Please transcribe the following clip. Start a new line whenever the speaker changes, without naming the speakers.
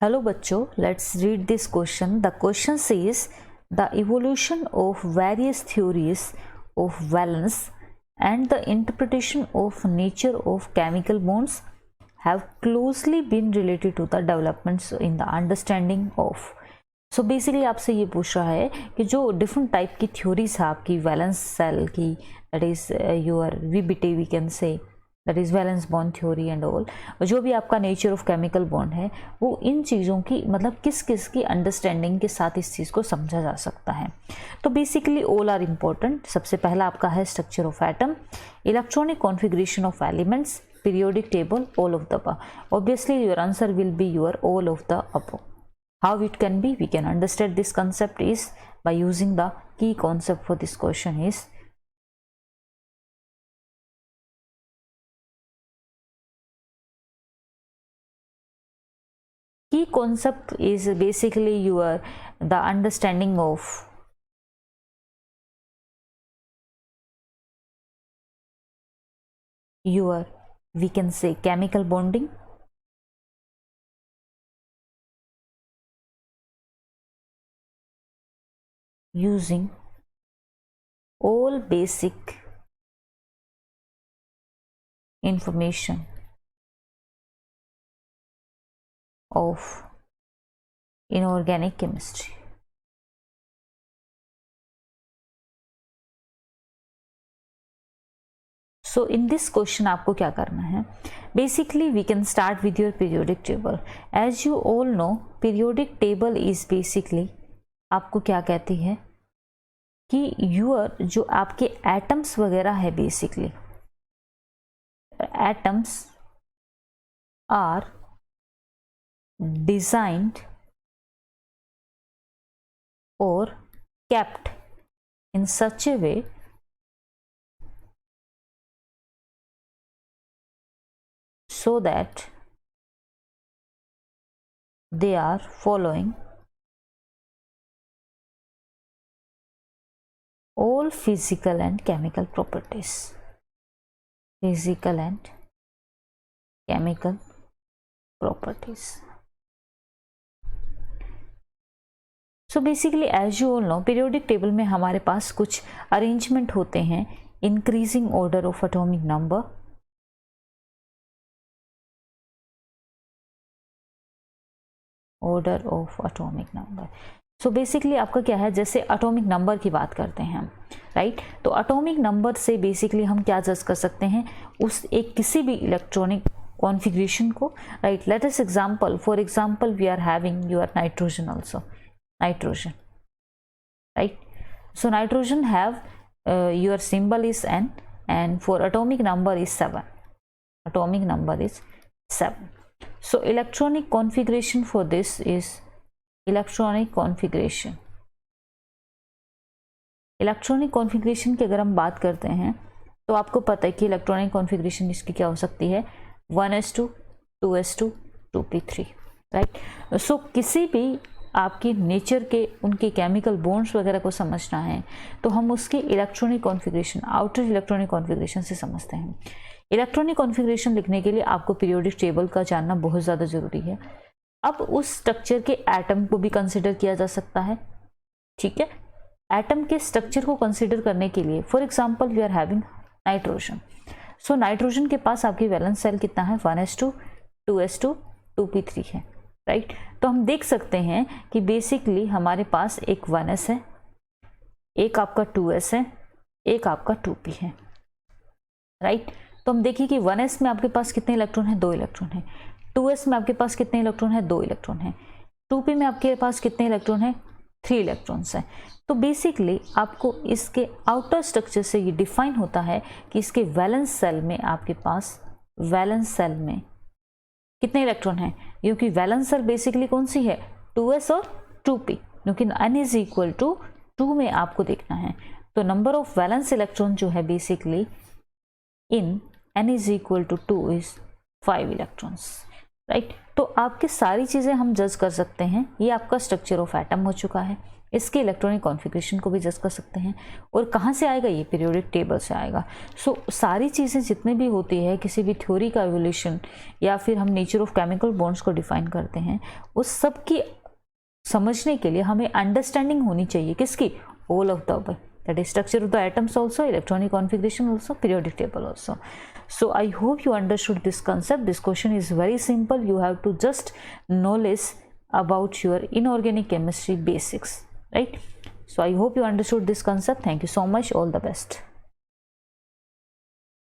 Hello बच्चों, let's read this question. The question says the evolution of various theories of valence and the interpretation of nature of chemical bonds have closely been related to the developments in the understanding of. So basically आपसे ये पूछ रहा है कि जो different type की theories है आपकी वैलेंस सेल की, that is your VBT we can say, that is valence bond theory and all, जो भी आपका नेचर ऑफ केमिकल बॉन्ड है, वो इन चीज़ों की मतलब किस किस की अंडरस्टैंडिंग के साथ इस चीज़ को समझा जा सकता है. तो बेसिकली ऑल आर इम्पोर्टेंट. सबसे पहला आपका है structure of atom, electronic configuration of elements, periodic table, all of the above. Obviously your answer will be your all of the above. How it can be? We can understand this concept is by using the key concept for this question is key concept is basically the understanding of your we can say chemical bonding, using all basic information of inorganic chemistry. So in this question आपको क्या करना है? Basically we can start with your periodic table. As you all know, periodic table is basically आपको क्या कहती है कि your जो आपके एटम्स वगैरह है, बेसिकली एटम्स आर डिजाइंड और kept in such a way so that they are following all physical and chemical properties. Physical and chemical properties. So basically as you all know, periodic table में हमारे पास कुछ arrangement होते हैं. Increasing order of atomic number, order of atomic number. So basically आपका क्या है, जैसे atomic number की बात करते हैं हम, राइट. तो एटॉमिक नंबर से बेसिकली हम क्या जज कर सकते हैं, उस एक किसी भी इलेक्ट्रॉनिक कॉन्फ़िगरेशन को, right. Let us example, for example we are having your nitrogen also, nitrogen, right. So nitrogen have your symbol is N and for atomic number is 7. Atomic number is 7. So electronic configuration for this is electronic configuration. Electronic configuration की अगर हम बात करते हैं तो आपको पता है कि इलेक्ट्रॉनिक कॉन्फ़िगरेशन इसकी क्या हो सकती है, 1s2, 2s2, 2p3, राइट. सो किसी भी आपकी नेचर के उनके केमिकल बॉन्ड्स वगैरह को समझना है तो हम उसकी electronic configuration, outer electronic configuration से समझते हैं. इलेक्ट्रॉनिक कॉन्फ़िगरेशन लिखने के लिए आपको पीरियोडिक टेबल का जानना बहुत ज़्यादा ज़रूरी है. अब उस स्ट्रक्चर के एटम को भी कंसिडर किया जा सकता है, ठीक है. एटम के स्ट्रक्चर को कंसिडर करने के लिए for example we are having nitrogen. So nitrogen के पास आपकी वैलेंस सेल कितना है, 1s2, 2s2, 2p3 है, राइट. तो हम देख सकते हैं कि बेसिकली हमारे पास एक 1s है, एक आपका 2s है, एक आपका 2p है, राइट. तो हम देखिए कि 1s में आपके पास कितने इलेक्ट्रॉन है, 2 इलेक्ट्रॉन है. 2s में आपके पास कितने इलेक्ट्रॉन है, 2 इलेक्ट्रॉन है. 2p में आपके पास कितने इलेक्ट्रॉन है, 3 इलेक्ट्रॉन्स हैं. तो बेसिकली आपको इसके आउटर स्ट्रक्चर से ये डिफाइन होता है कि इसके वैलेंस सेल में आपके पास वैलेंस सेल में कितने इलेक्ट्रॉन हैं, क्योंकि वैलेंस सेल बेसिकली कौन सी है, 2s और 2p, क्योंकि n इज इक्वल टू 2 में आपको देखना है. तो नंबर ऑफ वैलेंस इलेक्ट्रॉन जो है basically in n is equal to 2 is 5 electrons, right. तो आपकी सारी चीज़ें हम जज कर सकते हैं. ये आपका स्ट्रक्चर ऑफ एटम हो चुका है. इसके इलेक्ट्रॉनिक कॉन्फ़िगरेशन को भी जज कर सकते हैं। और कहाँ से आएगा, ये पीरियोडिक टेबल से आएगा। सो सारी चीज़ें जितने भी होती है किसी भी थ्योरी का एवोल्यूशन या फिर हम नेचर ऑफ केमिकल बॉन्ड्स को डिफाइन करते हैं, उस सब की समझने के लिए हमें अंडरस्टैंडिंग होनी चाहिए किसकी, all of the above, that is structure of the atoms also, electronic configuration also, periodic table also. So I hope you understood this concept. This question is very simple. You have to just know less about your inorganic chemistry basics, right? So I hope you understood this concept. Thank you so much. All the best.